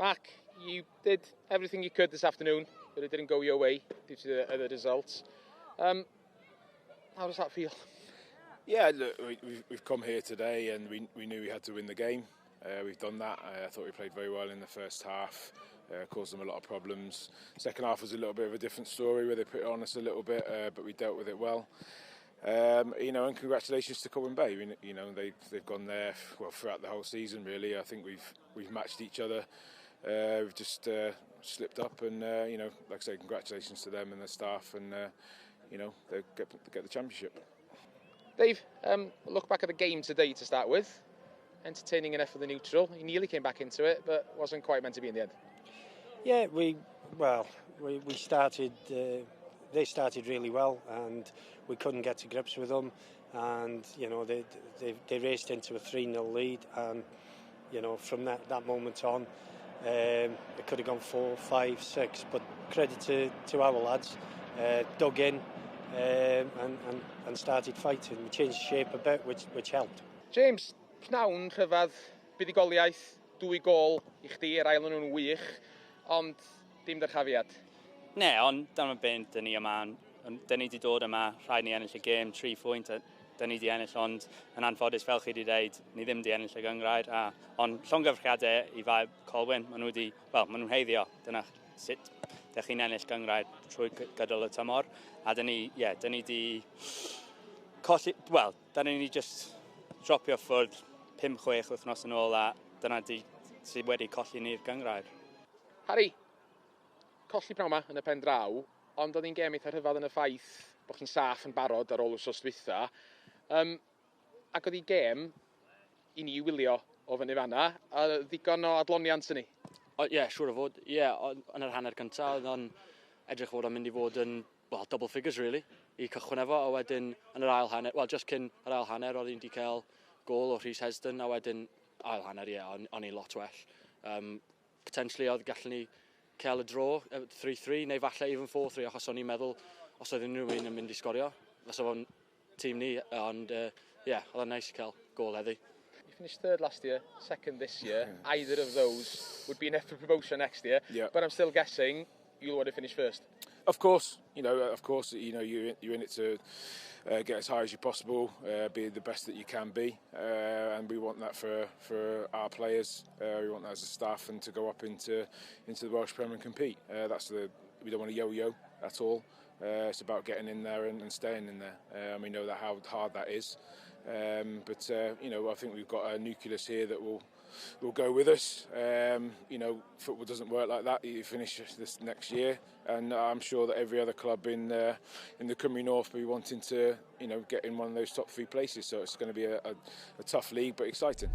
Mark, you did everything you could this afternoon, but it didn't go your way due to the other results. How does that feel? Yeah, look, we've come here today and we knew we had to win the game. We've done that. I thought we played very well in the first half, caused them a lot of problems. Second half was a little bit of a different story where they put it on us a little bit, but we dealt with it well. And congratulations to Colwyn Bay. They've gone there throughout the whole season. Really, I think we've matched each other. We've just slipped up, and like I say, congratulations to them and their staff, and they get the championship. Dave, look back at the game today to start with. Entertaining enough for the neutral. He nearly came back into it, but wasn't quite meant to be in the end. Yeah, we started. They started really well, and we couldn't get to grips with them. And they raced into a 3-0 lead, and from that moment on, it could have gone 4, 5, 6. But credit to our lads, dug in and started fighting. We changed shape a bit, which helped. James, pnawn rhyfedd buddugoliaeth, 2 gol I chdi, yr ail yn nhw'n wych, ond dim dyrchafiad. Ne, ond dyma beth dyn ni yma. Dyn ni wedi dod yma, rhaid ni ennill y gêm, 3 pwynt. Dyn ni wedi ennill, ond yn anffodus fel chi wedi dweud, ni ddim wedi ennill y gyngrair. Ond llongyfarchiadau I faib Colwyn, maen nhw'n heiddio. Dyna sut ydych chi'n ennill gyngrair trwy gydol y tymor. A dyn ni wedi colli, dyn ni just dropio ffwrdd 5-6 wythnos yn ôl, a dyna sydd wedi colli ni'r gyngrair. Harry, colli pnawn yma yn y pen draw, ond oedd hi'n gêm eitha rhyfedd yn y ffaith bod chi'n saff yn barod ar ôl wsos dwytha. Ac oedd hi gêm I ni wylio o fyny fanna, a ddigon o adloniant yn ni. Ie, siŵr o fod. Ie, yn yr hanner cyntaf, oedd o'n edrych fod o'n mynd I fod yn, double figures, really, I cychwyn efo, a wedyn yn yr ail hanner, just cyn yr ail hanner, oedd hi'n di cael gol o Rhys Hesdyn, a wedyn ail hanner, o'n I lot well. Potentially, oedd gallwn ni cael y dro, 3-3, neu falle even 4-3, achos o'n i'n meddwl, os oedd unrhyw un yn mynd I sgorio, fes o'n tîm ni, ond oedd o'n neis I cael gol heddi. You finished third last year, second this year. Either of those would be enough for promotion next year. Yeah. But I'm still guessing you'll want to finish first. Of course, you're in it to get as high as you possible, be the best that you can be, and we want that for our players. We want that as a staff, and to go up into the Welsh Premier and compete. We don't want to yo-yo at all. It's about getting in there and staying in there. And we know that how hard that is. But I think we've got a nucleus here that will go with us. Football doesn't work like that. You finish this next year, and I'm sure that every other club in the Cymru North will be wanting to get in one of those top 3 places. So it's going to be a tough league, but exciting.